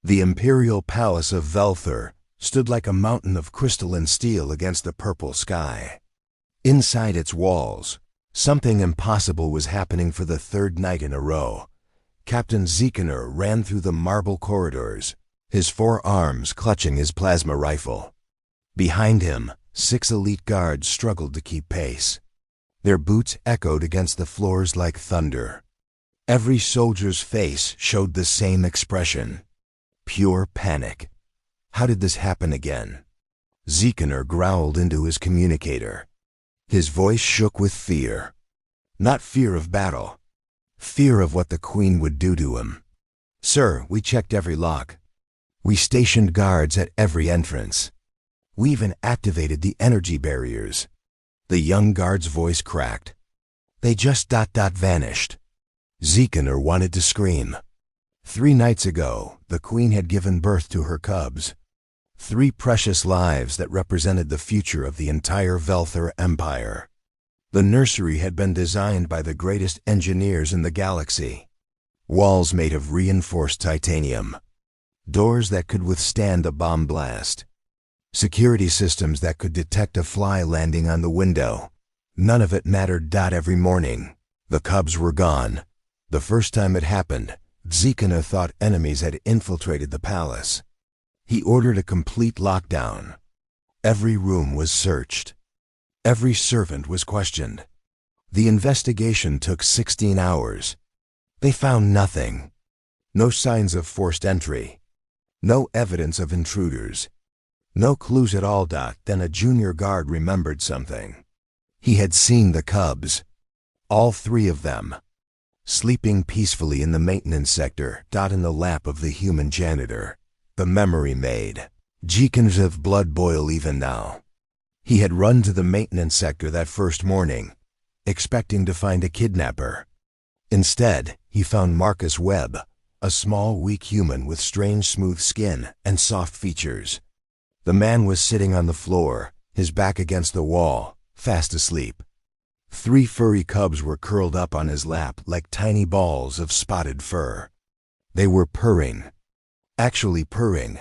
The imperial palace of Velthor stood like a mountain of crystalline steel against the purple sky. Inside its walls, something impossible was happening for the third night in a row. Captain Janitor ran through the marble corridors, his 4 arms clutching his plasma rifle. Behind him, 6 elite guards struggled to keep pace. Their boots echoed against the floors like thunder. Every soldier's face showed the same expression: pure panic. How did this happen again? Janitor growled into his communicator. His voice shook with fear. Not fear of battle. Fear of what the Queen would do to him. "Sir, we checked every lock. We stationed guards at every entrance. We even activated the energy barriers." The young guard's voice cracked. "They just vanished." Janitor wanted to scream. 3 nights ago, the Queen had given birth to her cubs. 3 precious lives that represented the future of the entire Velthor Empire. The nursery had been designed by the greatest engineers in the galaxy. Walls made of reinforced titanium. Doors that could withstand a bomb blast. Security systems that could detect a fly landing on the window. None of it mattered. Every morning, the cubs were gone. The first time it happened, Janitor thought enemies had infiltrated the palace. He ordered a complete lockdown. Every room was searched. Every servant was questioned. The investigation took 16 hours. They found nothing. No signs of forced entry. No evidence of intruders. No clues at all. Then a junior guard remembered something. He had seen the cubs. All 3 of them. Sleeping peacefully in the maintenance sector. In the lap of the human janitor. The memory made Janitor's blood boil even now. He had run to the maintenance sector that first morning, expecting to find a kidnapper. Instead, he found Marcus Webb, a small, weak human with strange smooth skin and soft features. The man was sitting on the floor, his back against the wall, fast asleep. 3 furry cubs were curled up on his lap like tiny balls of spotted fur. They were purring. Actually purring.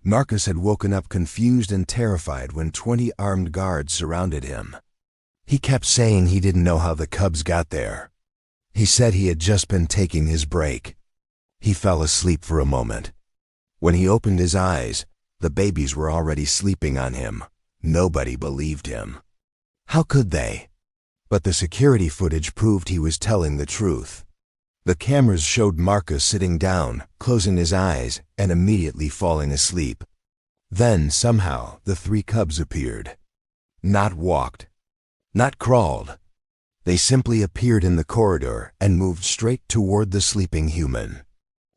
Marcus had woken up confused and terrified when 20 armed guards surrounded him. He kept saying he didn't know how the cubs got there. He said he had just been taking his break. He fell asleep for a moment. When he opened his eyes, the babies were already sleeping on him. Nobody believed him. How could they? But the security footage proved he was telling the truth. The cameras showed Marcus sitting down, closing his eyes, and immediately falling asleep. Then, somehow, the 3 cubs appeared. Not walked. Not crawled. They simply appeared in the corridor and moved straight toward the sleeping human.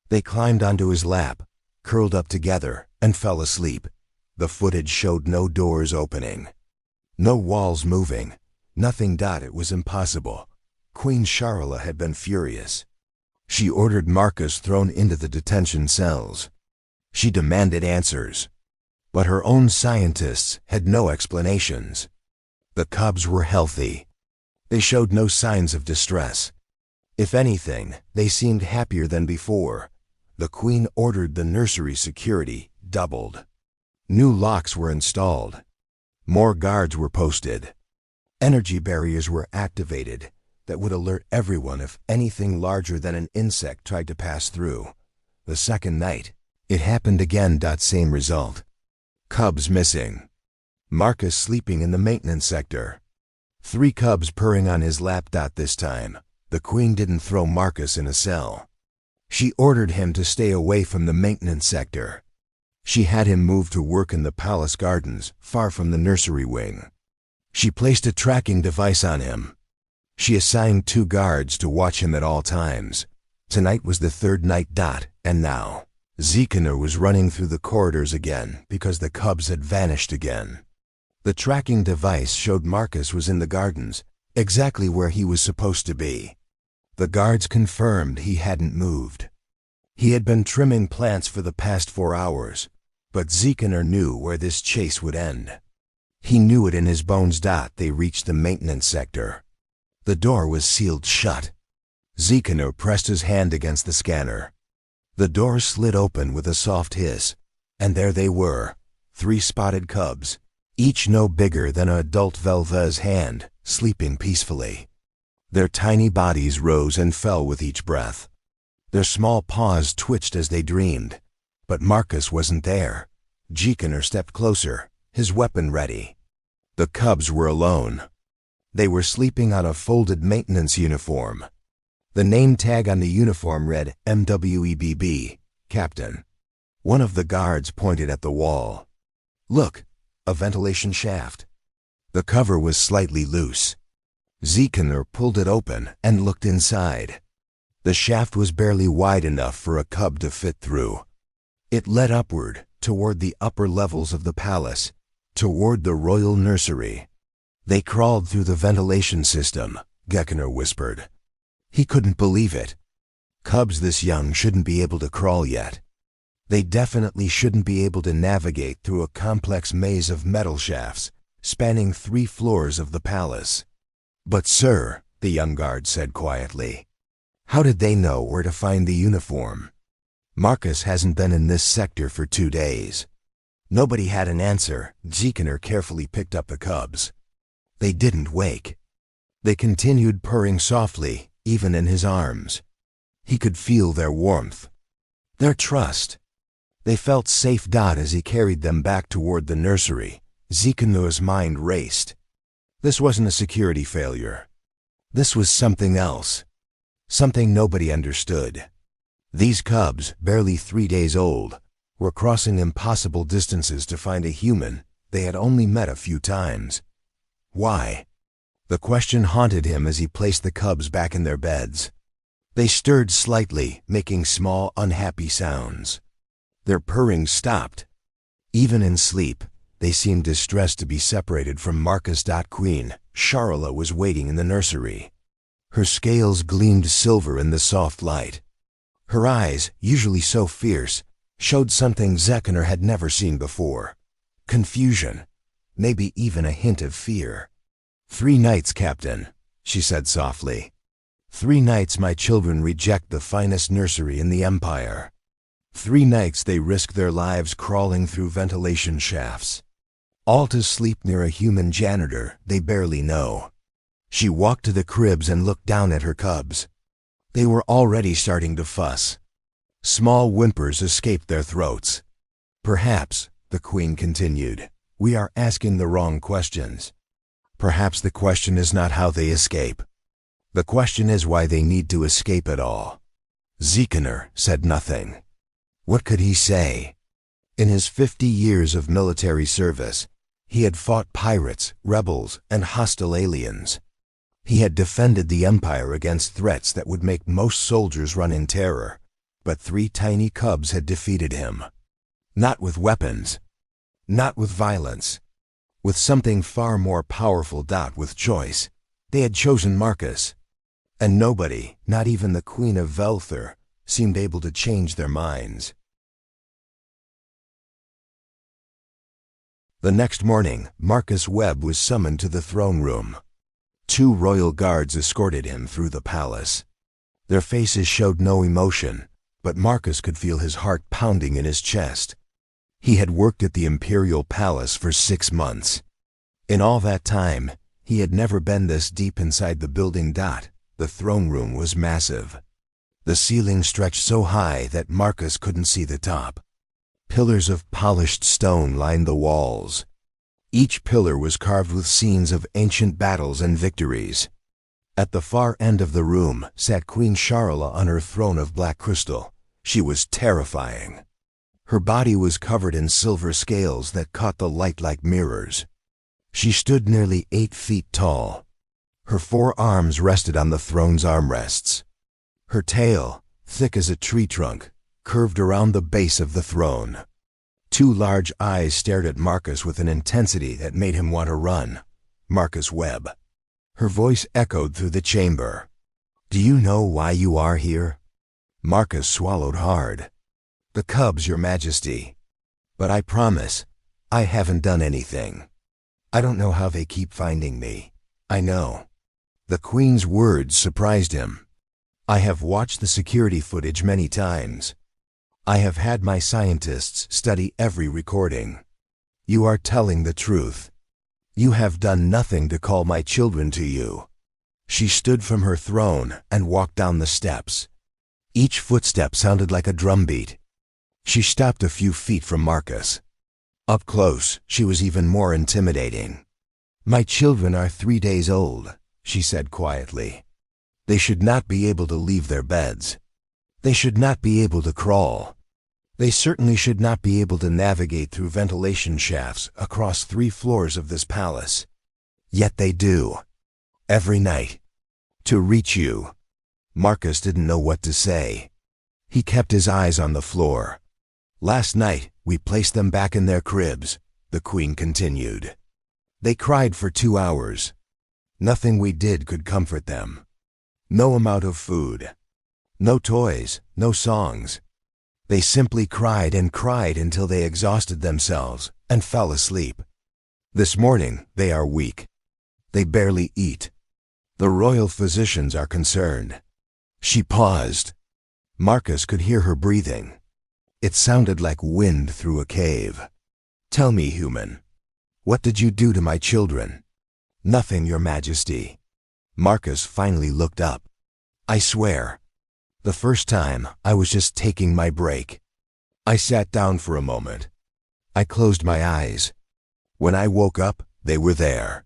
They climbed onto his lap, curled up together, and fell asleep. The footage showed no doors opening. No walls moving. Nothing. It was impossible. Queen Charla had been furious. She ordered Marcus thrown into the detention cells. She demanded answers. But her own scientists had no explanations. The cubs were healthy. They showed no signs of distress. If anything, they seemed happier than before. The Queen ordered the nursery security doubled. New locks were installed. More guards were posted. Energy barriers were activated that would alert everyone if anything larger than an insect tried to pass through. The second night, it happened again. Same result. Cubs missing. Marcus sleeping in the maintenance sector. 3 cubs purring on his lap. This time, the Queen didn't throw Marcus in a cell. She ordered him to stay away from the maintenance sector. She had him move to work in the palace gardens, far from the nursery wing. She placed a tracking device on him. She assigned 2 guards to watch him at all times. Tonight was the 3rd night. And now, Janitor was running through the corridors again because the cubs had vanished again. The tracking device showed Marcus was in the gardens, exactly where he was supposed to be. The guards confirmed he hadn't moved. He had been trimming plants for the past 4 hours, but Janitor knew where this chase would end. He knew it in his bones. They reached the maintenance sector. The door was sealed shut. Janitor pressed his hand against the scanner. The door slid open with a soft hiss, and there they were, 3 spotted cubs, each no bigger than an adult Velva's hand, sleeping peacefully. Their tiny bodies rose and fell with each breath. Their small paws twitched as they dreamed, but Marcus wasn't there. Janitor stepped closer, his weapon ready. The cubs were alone. They were sleeping on a folded maintenance uniform. The name tag on the uniform read MWEBB, Captain. One of the guards pointed at the wall. "Look, a ventilation shaft." The cover was slightly loose. Janitor pulled it open and looked inside. The shaft was barely wide enough for a cub to fit through. It led upward, toward the upper levels of the palace, toward the royal nursery. "They crawled through the ventilation system," Janitor whispered. He couldn't believe it. Cubs this young shouldn't be able to crawl yet. They definitely shouldn't be able to navigate through a complex maze of metal shafts, spanning 3 floors of the palace. "But sir," the young guard said quietly, "how did they know where to find the uniform? Marcus hasn't been in this sector for 2 days. Nobody had an answer. Janitor carefully picked up the cubs. They didn't wake. They continued purring softly, even in his arms. He could feel their warmth, their trust. They felt safe. As he carried them back toward the nursery, Janitor's mind raced. This wasn't a security failure. This was something else. Something nobody understood. These cubs, barely 3 days old, were crossing impossible distances to find a human they had only met a few times. Why? The question haunted him as he placed the cubs back in their beds. They stirred slightly, making small, unhappy sounds. Their purring stopped. Even in sleep, they seemed distressed to be separated from Marcus. Queen Charlotte was waiting in the nursery. Her scales gleamed silver in the soft light. Her eyes, usually so fierce, showed something Janitor had never seen before. Confusion, maybe even a hint of fear. 3 nights, Captain, she said softly. 3 nights my children reject the finest nursery in the empire. 3 nights they risk their lives crawling through ventilation shafts. All to sleep near a human janitor they barely know. She walked to the cribs and looked down at her cubs. They were already starting to fuss. Small whimpers escaped their throats. "Perhaps," the Queen continued, "we are asking the wrong questions. Perhaps the question is not how they escape. The question is why they need to escape at all." Janitor said nothing. What could he say? In his 50 years of military service, he had fought pirates, rebels, and hostile aliens. He had defended the empire against threats that would make most soldiers run in terror, but 3 tiny cubs had defeated him. Not with weapons, not with violence, with something far more powerful. With choice. They had chosen Marcus. And nobody, not even the Queen of Velther, seemed able to change their minds. The next morning, Marcus Webb was summoned to the throne room. 2 royal guards escorted him through the palace. Their faces showed no emotion, but Marcus could feel his heart pounding in his chest. He had worked at the imperial palace for 6 months. In all that time, he had never been this deep inside the building. The throne room was massive. The ceiling stretched so high that Marcus couldn't see the top. Pillars of polished stone lined the walls. Each pillar was carved with scenes of ancient battles and victories. At the far end of the room sat Queen Charlotte on her throne of black crystal. She was terrifying. Her body was covered in silver scales that caught the light like mirrors. She stood nearly 8 feet tall. Her 4 arms rested on the throne's armrests. Her tail, thick as a tree trunk, curved around the base of the throne. 2 large eyes stared at Marcus with an intensity that made him want to run. Marcus Webb. Her voice echoed through the chamber. "Do you know why you are here?" Marcus swallowed hard. "The cubs, Your Majesty. But I promise, I haven't done anything. I don't know how they keep finding me. I know." The Queen's words surprised him. "I have watched the security footage many times. I have had my scientists study every recording. You are telling the truth. You have done nothing to call my children to you." She stood from her throne and walked down the steps. Each footstep sounded like a drumbeat. She stopped a few feet from Marcus. Up close, she was even more intimidating. "My children are 3 days old," she said quietly. "They should not be able to leave their beds. They should not be able to crawl. They certainly should not be able to navigate through ventilation shafts across 3 floors of this palace. Yet they do. Every night. To reach you." Marcus didn't know what to say. He kept his eyes on the floor. "Last night, we placed them back in their cribs," the Queen continued. "They cried for 2 hours. Nothing we did could comfort them. No amount of food. No toys, no songs. They simply cried and cried until they exhausted themselves and fell asleep. This morning, they are weak. They barely eat. The royal physicians are concerned." She paused. Marcus could hear her breathing. It sounded like wind through a cave. "Tell me, human, what did you do to my children?" "Nothing, Your Majesty." Marcus finally looked up. "I swear. The first time, I was just taking my break. I sat down for a moment. I closed my eyes. When I woke up, they were there.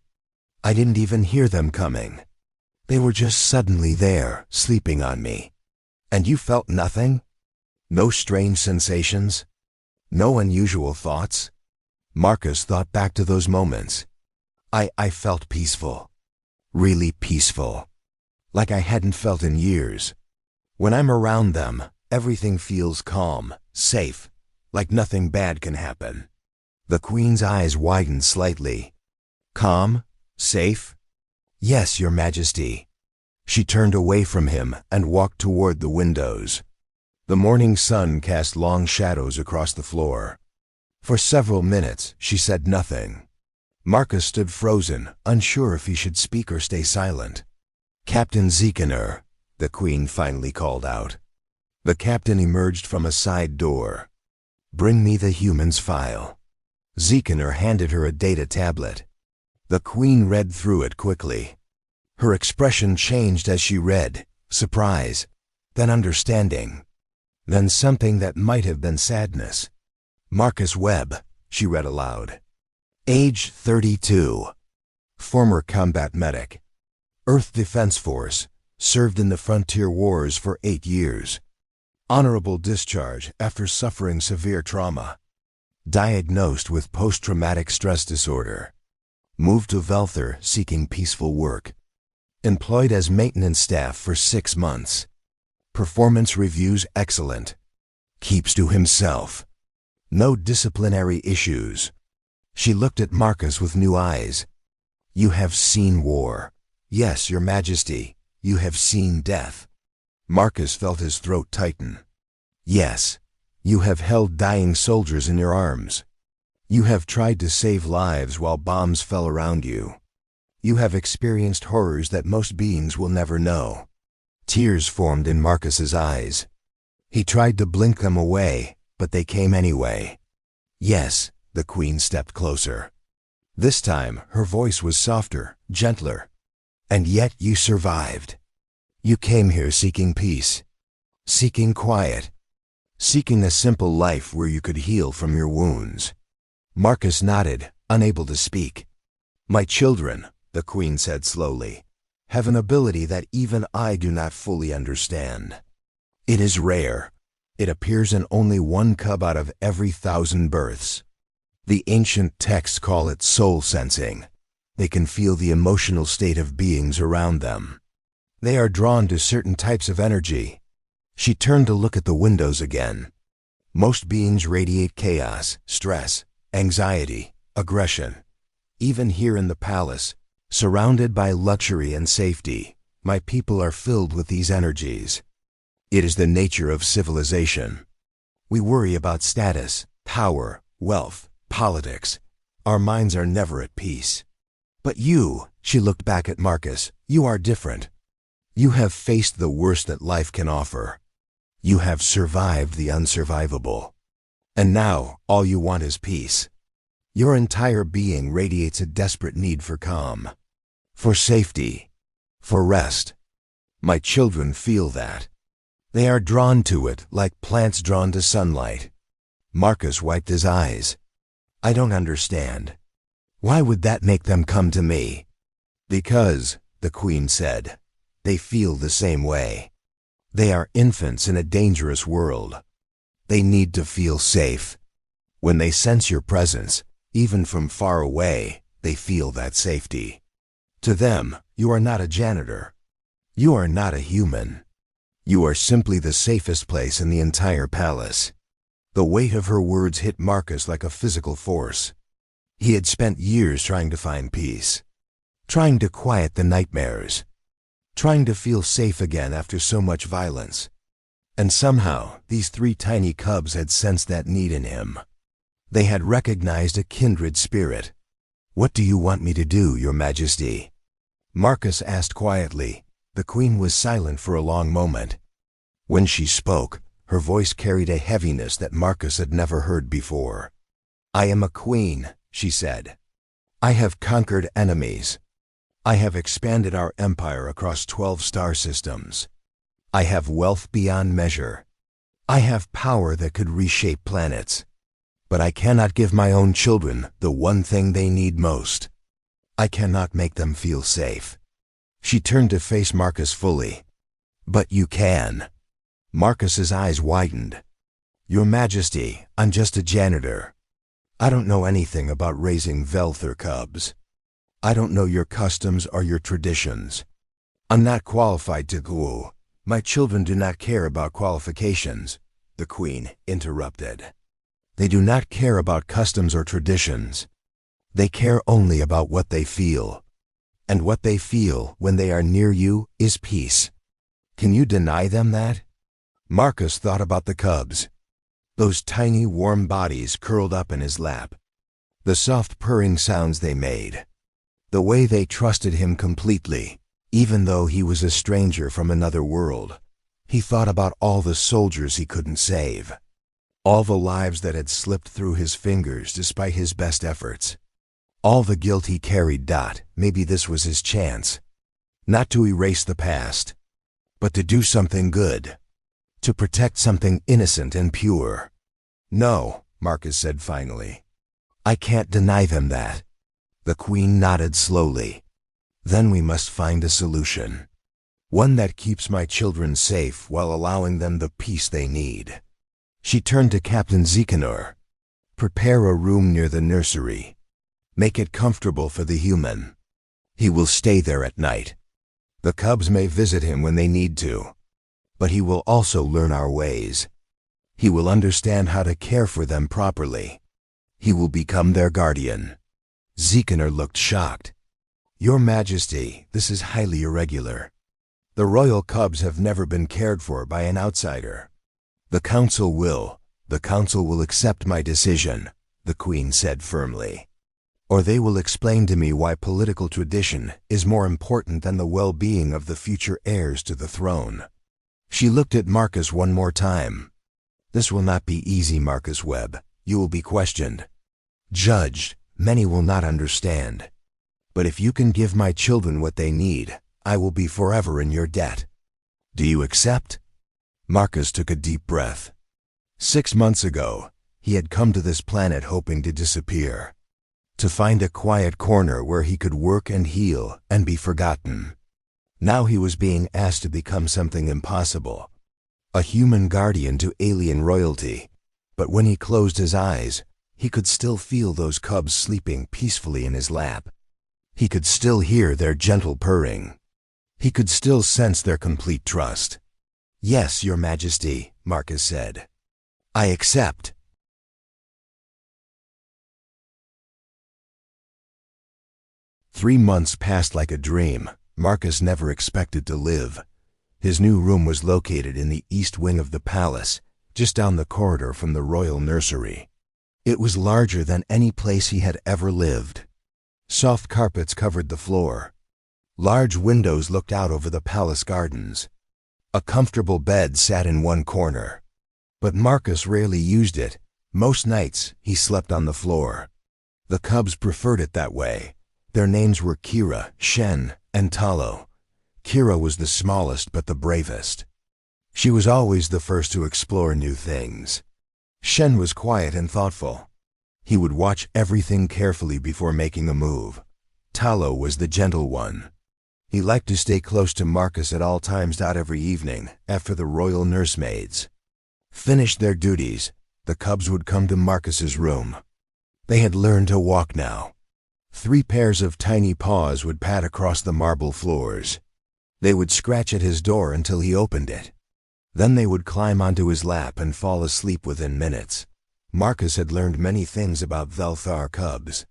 I didn't even hear them coming. They were just suddenly there, sleeping on me. And you felt nothing? No strange sensations? No unusual thoughts?" Marcus thought back to those moments. I felt peaceful. Really peaceful. Like I hadn't felt in years. When I'm around them, everything feels calm, safe, like nothing bad can happen." The Queen's eyes widened slightly. "Calm? Safe?" "Yes, Your Majesty." She turned away from him and walked toward the windows. The morning sun cast long shadows across the floor. For several minutes, she said nothing. Marcus stood frozen, unsure if he should speak or stay silent. "Captain Janitor," the Queen finally called out. The captain emerged from a side door. "Bring me the human's file." Janitor handed her a data tablet. The Queen read through it quickly. Her expression changed as she read, surprise, then understanding, then something that might have been sadness. "Marcus Webb," she read aloud. "Age 32. Former combat medic. Earth Defense Force. Served in the frontier wars for 8 years. Honorable discharge after suffering severe trauma. Diagnosed with post-traumatic stress disorder. Moved to Velther seeking peaceful work. Employed as maintenance staff for 6 months. Performance reviews excellent. Keeps to himself. No disciplinary issues." She looked at Marcus with new eyes. "You have seen war. Yes, Your Majesty. You have seen death." Marcus felt his throat tighten. "Yes, you have held dying soldiers in your arms. You have tried to save lives while bombs fell around you. You have experienced horrors that most beings will never know." Tears formed in Marcus's eyes. He tried to blink them away, but they came anyway. "Yes," the Queen stepped closer. This time, her voice was softer, gentler. "And yet you survived. You came here seeking peace, seeking quiet, seeking a simple life where you could heal from your wounds." Marcus nodded, unable to speak. "My children," the Queen said slowly, "have an ability that even I do not fully understand. It is rare. It appears in only 1 cub out of every 1,000 births. The ancient texts call it soul sensing. They can feel the emotional state of beings around them. They are drawn to certain types of energy." She turned to look at the windows again. "Most beings radiate chaos, stress, anxiety, aggression. Even here in the palace, surrounded by luxury and safety, my people are filled with these energies. It is the nature of civilization. We worry about status, power, wealth, politics. Our minds are never at peace. But you," she looked back at Marcus, "you are different. You have faced the worst that life can offer. You have survived the unsurvivable. And now, all you want is peace. Your entire being radiates a desperate need for calm, for safety, for rest. My children feel that. They are drawn to it like plants drawn to sunlight. Marcus wiped his eyes. I don't understand. Why would that make them come to me? Because, the Queen said, they feel the same way. They are infants in a dangerous world. They need to feel safe. When they sense your presence, even from far away, they feel that safety. To them, you are not a janitor. You are not a human. You are simply the safest place in the entire palace. The weight of her words hit Marcus like a physical force. He had spent years trying to find peace, trying to quiet the nightmares, trying to feel safe again after so much violence. And somehow, these 3 tiny cubs had sensed that need in him. They had recognized a kindred spirit. What do you want me to do, Your Majesty? Marcus asked quietly. The Queen was silent for a long moment. When she spoke, her voice carried a heaviness that Marcus had never heard before. I am a queen, she said. I have conquered enemies. I have expanded our empire across 12 star systems. I have wealth beyond measure. I have power that could reshape planets. But I cannot give my own children the one thing they need most. I cannot make them feel safe. She turned to face Marcus fully. But you can. Marcus's eyes widened. Your Majesty, I'm just a janitor. I don't know anything about raising Velther cubs. I don't know your customs or your traditions. I'm not qualified to go. My children do not care about qualifications, the Queen interrupted. They do not care about customs or traditions. They care only about what they feel. And what they feel when they are near you is peace. Can you deny them that? Marcus thought about the cubs. Those tiny warm bodies curled up in his lap. The soft purring sounds they made. The way they trusted him completely. Even though he was a stranger from another world, he thought about all the soldiers he couldn't save. All the lives that had slipped through his fingers despite his best efforts. All the guilt he carried. Maybe this was his chance. Not to erase the past, but to do something good. To protect something innocent and pure. No, Marcus said finally. I can't deny them that. The Queen nodded slowly. Then we must find a solution. One that keeps my children safe while allowing them the peace they need. She turned to Captain Janitor. Prepare a room near the nursery. Make it comfortable for the human. He will stay there at night. The cubs may visit him when they need to. But he will also learn our ways. He will understand how to care for them properly. He will become their guardian. Janitor looked shocked. Your Majesty, this is highly irregular. The royal cubs have never been cared for by an outsider. The council will accept my decision, the Queen said firmly. Or they will explain to me why political tradition is more important than the well-being of the future heirs to the throne. She looked at Marcus one more time. This will not be easy, Marcus Webb. You will be questioned. Judged. Many will not understand. But if you can give my children what they need, I will be forever in your debt. Do you accept? Marcus took a deep breath. 6 months ago, he had come to this planet hoping to disappear. To find a quiet corner where he could work and heal and be forgotten. Now he was being asked to become something impossible. A human guardian to alien royalty. But when he closed his eyes, he could still feel those cubs sleeping peacefully in his lap. He could still hear their gentle purring. He could still sense their complete trust. Yes, Your Majesty, Marcus said. I accept. Three months passed like a dream. Marcus never expected to live. His new room was located in the east wing of the palace, just down the corridor from the royal nursery. It was larger than any place he had ever lived. Soft carpets covered the floor. Large windows looked out over the palace gardens. A comfortable bed sat in one corner. But Marcus rarely used it. Most nights, he slept on the floor. The cubs preferred it that way. Their names were Kira, Shen, and Talo. Kira was the smallest but the bravest. She was always the first to explore new things. Shen was quiet and thoughtful. He would watch everything carefully before making a move. Talo was the gentle one. He liked to stay close to Marcus at all times. Every evening, after the royal nursemaids finished their duties, the cubs would come to Marcus's room. They had learned to walk now. 3 pairs of tiny paws would pat across the marble floors. They would scratch at his door until he opened it. Then they would climb onto his lap and fall asleep within minutes. Marcus had learned many things about Velthar cubs.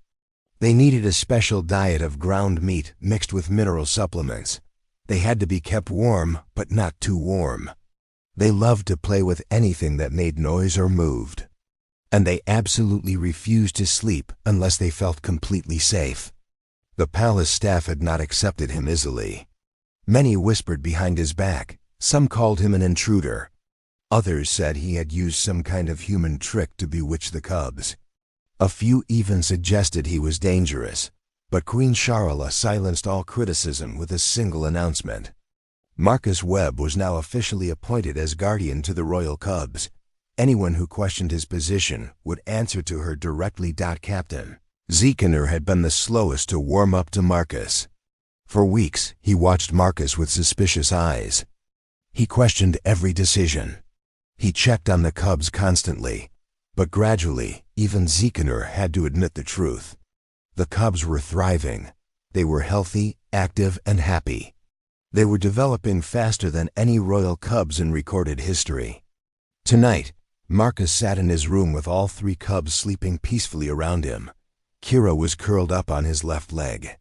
They needed a special diet of ground meat mixed with mineral supplements. They had to be kept warm, but not too warm. They loved to play with anything that made noise or moved. And they absolutely refused to sleep unless they felt completely safe. The palace staff had not accepted him easily. Many whispered behind his back. Some called him an intruder. Others said he had used some kind of human trick to bewitch the cubs. A few even suggested he was dangerous, but Queen Charlotte silenced all criticism with a single announcement. Marcus Webb was now officially appointed as guardian to the royal cubs. Anyone who questioned his position would answer to her directly. Captain Janitor had been the slowest to warm up to Marcus. For weeks, he watched Marcus with suspicious eyes. He questioned every decision. He checked on the cubs constantly. But gradually, even Janitor had to admit the truth. The cubs were thriving. They were healthy, active, and happy. They were developing faster than any royal cubs in recorded history. Tonight, Marcus sat in his room with all 3 cubs sleeping peacefully around him. Kira was curled up on his left leg.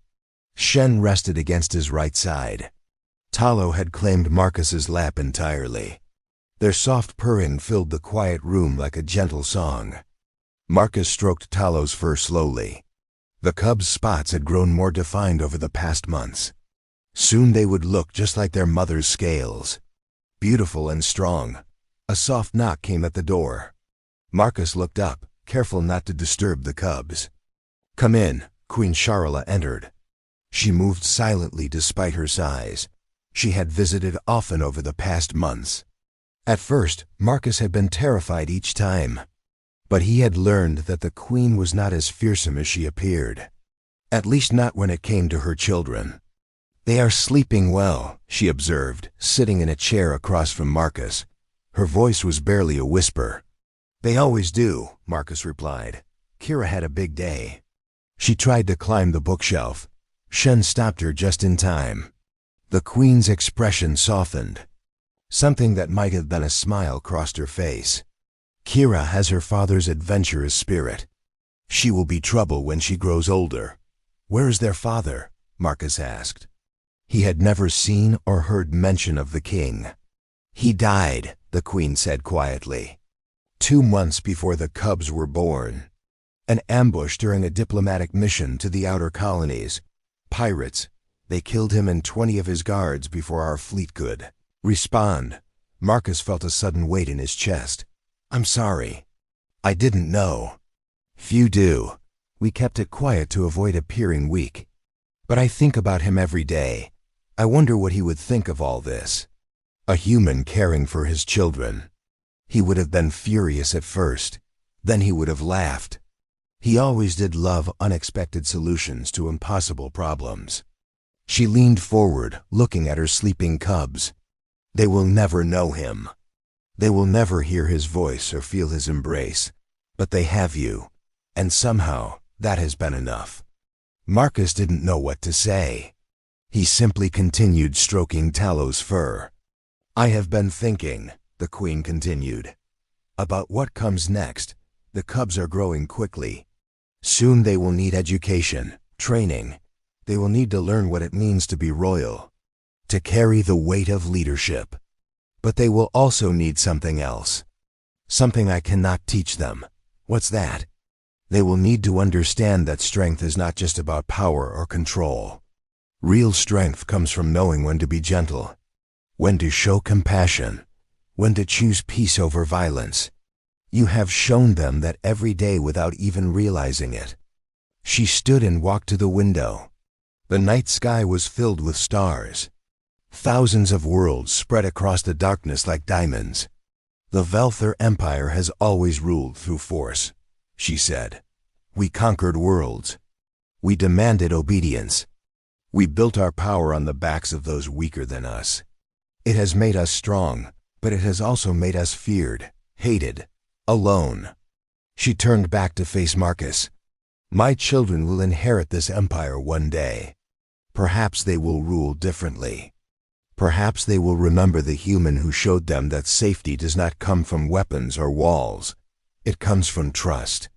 Shen rested against his right side. Talo had claimed Marcus's lap entirely. Their soft purring filled the quiet room like a gentle song. Marcus stroked Talo's fur slowly. The cubs' spots had grown more defined over the past months. Soon they would look just like their mother's scales. Beautiful and strong. A soft knock came at the door. Marcus looked up, careful not to disturb the cubs. "Come in," Queen Charlotte entered. She moved silently despite her size. She had visited often over the past months. At first, Marcus had been terrified each time. But he had learned that the queen was not as fearsome as she appeared. At least not when it came to her children. "They are sleeping well," she observed, sitting in a chair across from Marcus. Her voice was barely a whisper. "They always do," Marcus replied. Kira had a big day. She tried to climb the bookshelf. Shen stopped her just in time. The queen's expression softened. Something that might have been a smile crossed her face. "Kira has her father's adventurous spirit. She will be trouble when she grows older." "Where is their father?" Marcus asked. He had never seen or heard mention of the king. "He died," the queen said quietly. 2 months before the cubs were born. An ambush during a diplomatic mission to the outer colonies. Pirates. They killed him and 20 of his guards before our fleet could respond. Marcus felt a sudden weight in his chest. "I'm sorry. I didn't know." "Few do. We kept it quiet to avoid appearing weak. But I think about him every day. I wonder what he would think of all this." A human caring for his children. He would have been furious at first. Then he would have laughed. He always did love unexpected solutions to impossible problems. She leaned forward, looking at her sleeping cubs. They will never know him. They will never hear his voice or feel his embrace. But they have you. And somehow, that has been enough. Marcus didn't know what to say. He simply continued stroking Talo's fur. "I have been thinking," the queen continued, "about what comes next. The cubs are growing quickly. Soon they will need education, training. They will need to learn what it means to be royal, to carry the weight of leadership. But they will also need something else. Something I cannot teach them." "What's that?" "They will need to understand that strength is not just about power or control. Real strength comes from knowing when to be gentle. when to show compassion, when to choose peace over violence. You have shown them that every day without even realizing it. She stood and walked to the window. The night sky was filled with stars. Thousands of worlds spread across the darkness like diamonds. The Velther Empire has always ruled through force, she said. We conquered worlds. We demanded obedience. We built our power on the backs of those weaker than us. It has made us strong, but it has also made us feared, hated, alone. She turned back to face Marcus. My children will inherit this empire one day. Perhaps they will rule differently. Perhaps they will remember the human who showed them that safety does not come from weapons or walls. It comes from trust,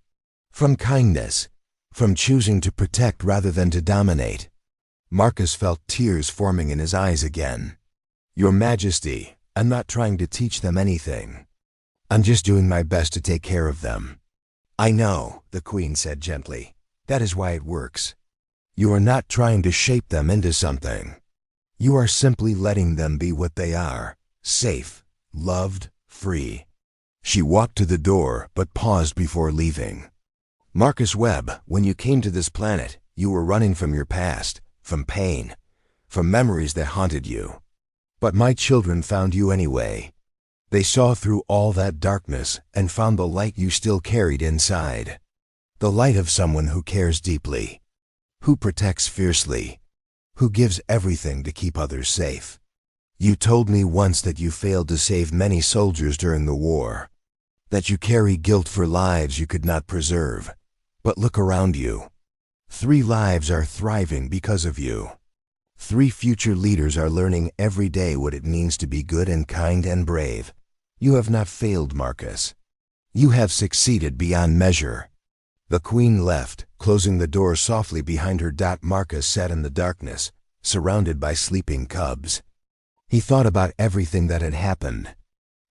from kindness, from choosing to protect rather than to dominate. Marcus felt tears forming in his eyes again. Your Majesty, I'm not trying to teach them anything. I'm just doing my best to take care of them. I know, the Queen said gently. That is why it works. You are not trying to shape them into something. You are simply letting them be what they are, safe, loved, free. She walked to the door but paused before leaving. Marcus Webb, when you came to this planet, you were running from your past, from pain, from memories that haunted you. But my children found you anyway. They saw through all that darkness and found the light you still carried inside. The light of someone who cares deeply, who protects fiercely, who gives everything to keep others safe. You told me once that you failed to save many soldiers during the war, that you carry guilt for lives you could not preserve. But look around you. 3 lives are thriving because of you. 3 future leaders are learning every day what it means to be good and kind and brave. You have not failed, Marcus. You have succeeded beyond measure. The Queen left, closing the door softly behind her. Marcus sat in the darkness, surrounded by sleeping cubs. He thought about everything that had happened.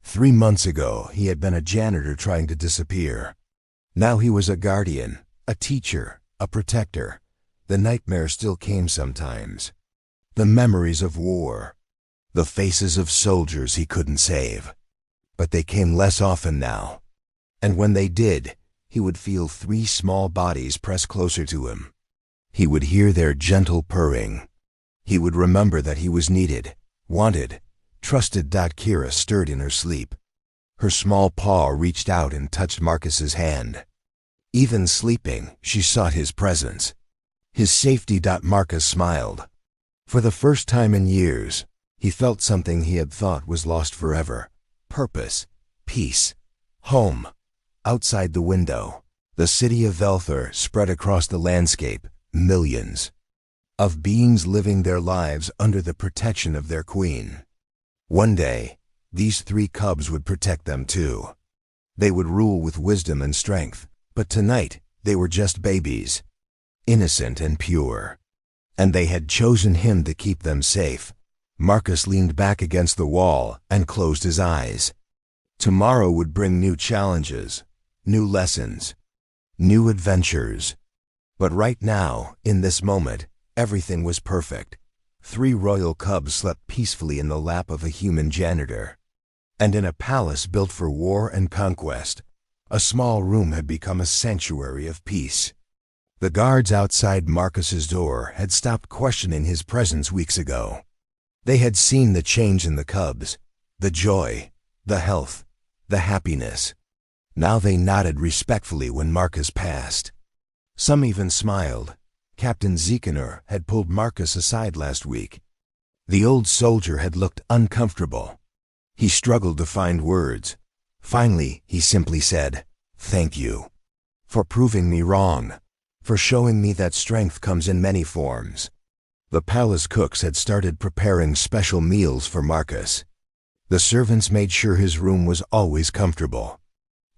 3 months ago, he had been a janitor trying to disappear. Now he was a guardian, a teacher, a protector. The nightmares still came sometimes. The memories of war. The faces of soldiers he couldn't save. But they came less often now. And when they did, he would feel 3 small bodies press closer to him. He would hear their gentle purring. He would remember that he was needed, wanted, trusted. Kira stirred in her sleep. Her small paw reached out and touched Marcus's hand. Even sleeping, she sought his presence. His safety. Marcus smiled. For the first time in years, he felt something he had thought was lost forever. Purpose, peace, home. Outside the window, the city of Velther spread across the landscape, millions of beings living their lives under the protection of their queen. One day, these 3 cubs would protect them too. They would rule with wisdom and strength, but tonight they were just babies, innocent and pure. And they had chosen him to keep them safe. Marcus leaned back against the wall and closed his eyes. Tomorrow would bring new challenges, new lessons, new adventures. But right now, in this moment, everything was perfect. 3 royal cubs slept peacefully in the lap of a human janitor. And in a palace built for war and conquest, a small room had become a sanctuary of peace. The guards outside Marcus's door had stopped questioning his presence weeks ago. They had seen the change in the cubs, the joy, the health, the happiness. Now they nodded respectfully when Marcus passed. Some even smiled. Captain Ziekener had pulled Marcus aside last week. The old soldier had looked uncomfortable. He struggled to find words. Finally, he simply said, "Thank you for proving me wrong, for showing me that strength comes in many forms." The palace cooks had started preparing special meals for Marcus. The servants made sure his room was always comfortable.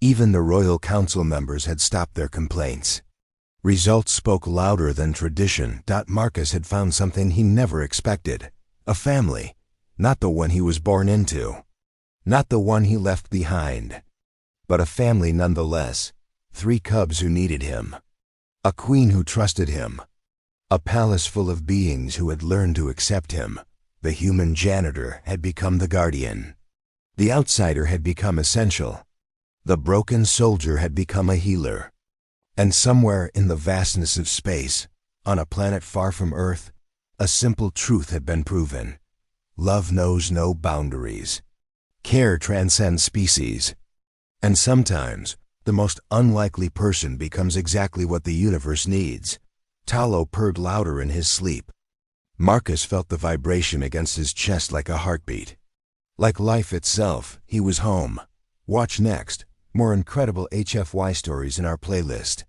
Even the royal council members had stopped their complaints. Results spoke louder than tradition. Marcus had found something he never expected. A family, not the one he was born into, not the one he left behind, but a family nonetheless. 3 cubs who needed him. A queen who trusted him. A palace full of beings who had learned to accept him, The human janitor had become the guardian. The outsider had become essential. The broken soldier had become a healer. And somewhere in the vastness of space, on a planet far from Earth, a simple truth had been proven. Love knows no boundaries. Care transcends species. And sometimes, the most unlikely person becomes exactly what the universe needs. Talo purred louder in his sleep. Marcus felt the vibration against his chest like a heartbeat. Like life itself, he was home. Watch next. More incredible HFY stories in our playlist.